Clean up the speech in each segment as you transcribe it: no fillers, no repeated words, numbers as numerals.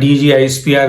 DGI SPR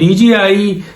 DGI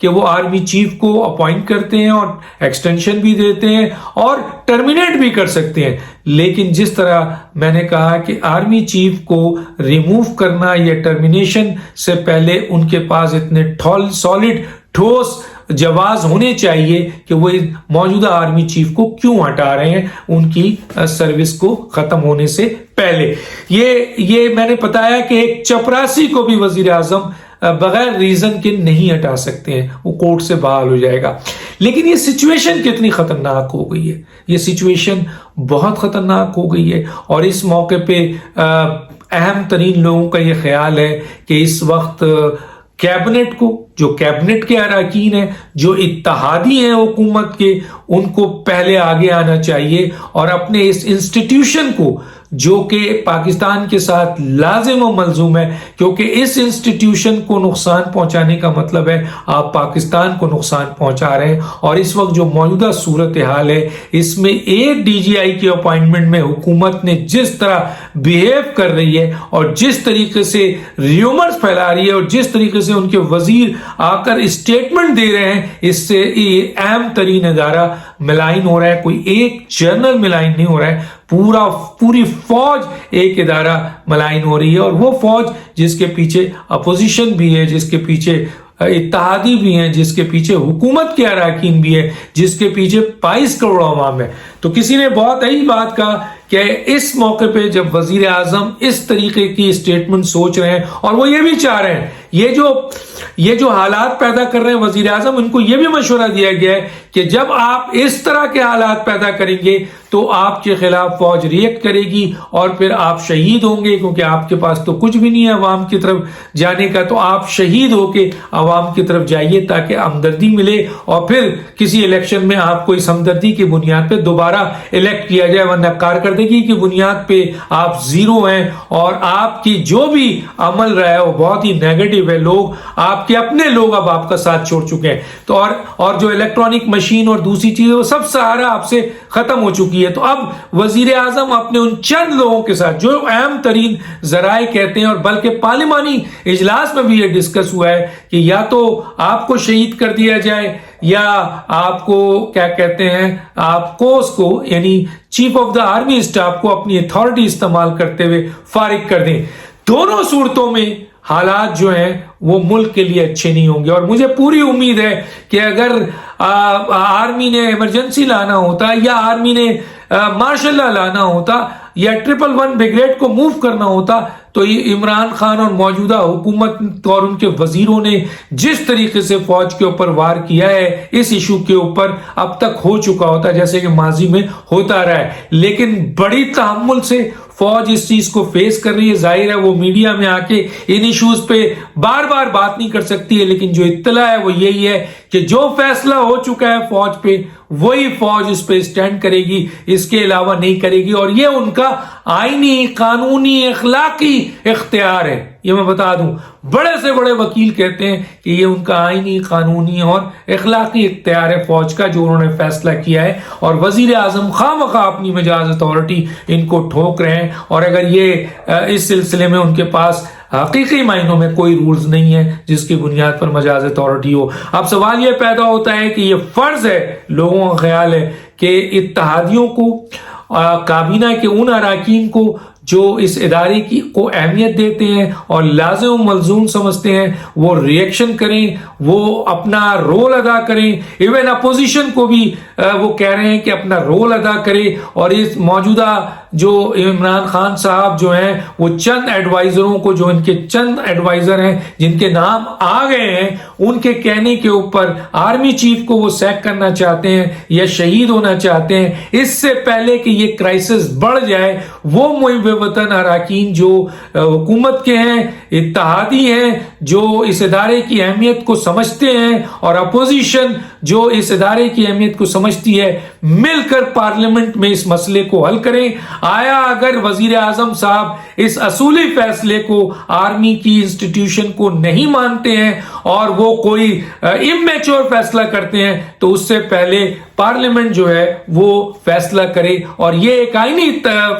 کہ وہ army chief کو اپوائنٹ کرتے ہیں اور ایکسٹینشن بھی دیتے ہیں اور ٹرمینیٹ بھی کر سکتے ہیں، لیکن جس طرح میں نے کہا کہ آرمی چیف کو ریموو کرنا یا ٹرمینیشن سے پہلے ان کے پاس اتنے سالڈ ٹھوس جواز ہونے چاہیے کہ وہ موجودہ آرمی چیف کو کیوں ہٹا رہے ہیں ان کی سروس کو ختم ہونے سے پہلے۔ یہ میں نے بتایا کہ ایک چپراسی کو بھی وزیر اعظم بغیر ریزن کے نہیں ہٹا سکتے ہیں، وہ کورٹ سے بحال ہو جائے گا۔ لیکن یہ سچویشن کتنی خطرناک ہو گئی ہے، یہ سچویشن بہت خطرناک ہو گئی ہے، اور اس موقع پہ اہم ترین لوگوں کا یہ خیال ہے کہ اس وقت کیبنٹ کو، جو کیبنٹ کے اراکین ہیں، جو اتحادی ہیں حکومت کے، ان کو پہلے آگے آنا چاہیے اور اپنے اس انسٹیٹیوشن کو جو کہ پاکستان کے ساتھ لازم و ملزوم ہے، کیونکہ اس انسٹیٹیوشن کو نقصان پہنچانے کا مطلب ہے آپ پاکستان کو نقصان پہنچا رہے ہیں۔ اور اس وقت جو موجودہ صورتحال ہے، اس میں ایک ڈی جی آئی کی اپوائنٹمنٹ میں حکومت نے جس طرح بیہیو کر رہی ہے اور جس طریقے سے ریومرز پھیلا رہی ہے اور جس طریقے سے ان کے وزیر آ کر اسٹیٹمنٹ دے رہے ہیں، اس سے یہ اہم ترین ادارہ ملائن ہو رہا ہے۔ کوئی ایک جرنل ملائن نہیں ہو رہا ہے، پوری فوج ایک ادارہ ملائن ہو رہی ہے، اور وہ فوج جس کے پیچھے اپوزیشن بھی ہے، جس کے پیچھے اتحادی بھی ہیں، جس کے پیچھے حکومت کے اراکین بھی ہے، جس کے پیچھے 22 کروڑ عوام ہے۔ تو کسی نے بہت صحیح بات کہا کہ اس موقع پہ جب وزیر اعظم اس طریقے کی اسٹیٹمنٹ سوچ رہے ہیں اور وہ یہ بھی چاہ رہے ہیں، یہ جو حالات پیدا کر رہے ہیں وزیر اعظم، ان کو یہ بھی مشورہ دیا گیا ہے کہ جب آپ اس طرح کے حالات پیدا کریں گے تو آپ کے خلاف فوج ریئیکٹ کرے گی اور پھر آپ شہید ہوں گے، کیونکہ آپ کے پاس تو کچھ بھی نہیں ہے عوام کی طرف جانے کا، تو آپ شہید ہو کے عوام کی طرف جائیے تاکہ ہمدردی ملے اور پھر کسی الیکشن میں آپ کو اس ہمدردی کی بنیاد پہ دوبارہ الیکٹ کیا جائے، ورنہ کارکردگی کی بنیاد پہ آپ زیرو ہیں اور آپ کی جو بھی عمل رہا ہے وہ بہت ہی نیگیٹو ہے، لوگ آپ کے اپنے لوگ اب آپ کا ساتھ چھوڑ چکے ہیں، تو اور جو الیکٹرانک مشین اور دوسری چیزیں وہ سب سہارا آپ سے ختم ہو چکی ہے۔ تو اب وزیر اعظم اپنے ان چند لوگوں کے ساتھ جو اہم ترین ذرائع کہتے ہیں، اور بلکہ پارلیمانی اجلاس میں بھی یہ ڈسکس ہوا ہے کہ یا تو آپ کو شہید کر دیا جائے یا آپ کو کیا کہتے ہیں، آپ کو اس کو یعنی chief of the army staff کو اپنی اتھارٹی استعمال کرتے ہوئے فارغ کر دیں۔ دونوں صورتوں میں حالات جو ہیں وہ ملک کے لیے اچھے نہیں ہوں گے، اور مجھے پوری امید ہے کہ اگر آرمی نے ایمرجنسی لانا ہوتا یا آرمی نے مارشل لا لانا ہوتا یا 111 بریگیڈ کو موو کرنا ہوتا تو یہ عمران خان اور موجودہ حکومت اور ان کے وزیروں نے جس طریقے سے فوج کے اوپر وار کیا ہے اس ایشو کے اوپر اب تک ہو چکا ہوتا جیسے کہ ماضی میں ہوتا رہا ہے، لیکن بڑی تحمل سے فوج اس چیز کو فیس کر رہی ہے۔ ظاہر ہے وہ میڈیا میں آ کے ان ایشوز پہ بار بار بات نہیں کر سکتی ہے، لیکن جو اطلاع ہے وہ یہی ہے کہ جو فیصلہ ہو چکا ہے فوج پہ وہی فوج اس پہ سٹینڈ کرے گی، اس کے علاوہ نہیں کرے گی، اور یہ ان کا آئینی، قانونی، اخلاقی اختیار ہے۔ یہ میں بتا دوں، بڑے سے بڑے وکیل کہتے ہیں کہ یہ ان کا آئینی، قانونی اور اخلاقی اختیار ہے فوج کا، جو انہوں نے فیصلہ کیا ہے، اور وزیر اعظم خواہ مخواہ اپنی مجاز اتھارٹی ان کو ٹھوک رہے ہیں، اور اگر یہ اس سلسلے میں ان کے پاس حقیقی معنوں میں کوئی رولز نہیں ہے جس کی بنیاد پر مجاز اتھارٹی ہو۔ اب سوال یہ پیدا ہوتا ہے کہ یہ فرض ہے، لوگوں کا خیال ہے کہ اتحادیوں کو، کابینہ کے ان اراکین کو جو اس ادارے کی کو اہمیت دیتے ہیں اور لازم و ملزوم سمجھتے ہیں، وہ ریئیکشن کریں، وہ اپنا رول ادا کریں۔ ایون اپوزیشن کو بھی وہ کہہ رہے ہیں کہ اپنا رول ادا کرے، اور اس موجودہ جو عمران خان صاحب جو ہیں وہ چند ایڈوائزروں کو، جو ان کے چند ایڈوائزر ہیں جن کے نام آ گئے ہیں، ان کے کہنے کے اوپر آرمی چیف کو وہ سیک کرنا چاہتے ہیں یا شہید ہونا چاہتے ہیں، اس سے پہلے کہ یہ کرائسس بڑھ جائے، وہ محب وطن اراکین جو حکومت کے ہیں، اتحادی ہیں، جو اس ادارے کی اہمیت کو سمجھتے ہیں، اور اپوزیشن جو اس ادارے کی اہمیت کو سمجھتی ہے، مل کر پارلیمنٹ میں اس مسئلے کو حل کریں۔ آیا اگر وزیر اعظم صاحب اس اصولی فیصلے کو آرمی کی انسٹیٹیوشن کو نہیں مانتے ہیں اور وہ کوئی امیچور فیصلہ کرتے ہیں تو اس سے پہلے پارلیمنٹ جو ہے وہ فیصلہ کرے، اور یہ ایک آئینی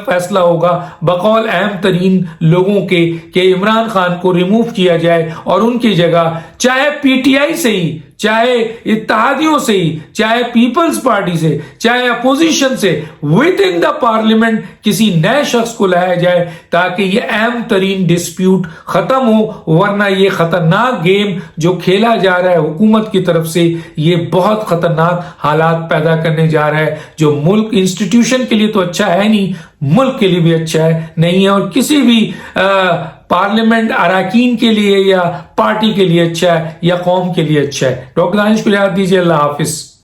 فیصلہ ہوگا بقول اہم ترین لوگوں کے کہ عمران خان کو ریموو کیا جائے اور ان کی جگہ چاہے پی ٹی آئی سے ہی چاہے اتحادیوں سے ہی، چاہے پیپلز پارٹی سے، چاہے اپوزیشن سے، ود ان دا پارلیمنٹ کسی نئے شخص کو لایا جائے تاکہ یہ اہم ترین ڈسپیوٹ ختم ہو، ورنہ یہ خطرناک گیم جو کھیلا جا رہا ہے حکومت کی طرف سے، یہ بہت خطرناک حالات پیدا کرنے جا رہا ہے جو ملک انسٹیٹیوشن کے لیے تو اچھا ہے نہیں، ملک کے لیے بھی اچھا ہے نہیں ہے، اور کسی بھی پارلیمنٹ اراکین کے لیے یا پارٹی کے لیے اچھا ہے یا قوم کے لیے اچھا ہے۔ ڈاکٹر دانش کو یاد دیجیے۔ اللہ حافظ۔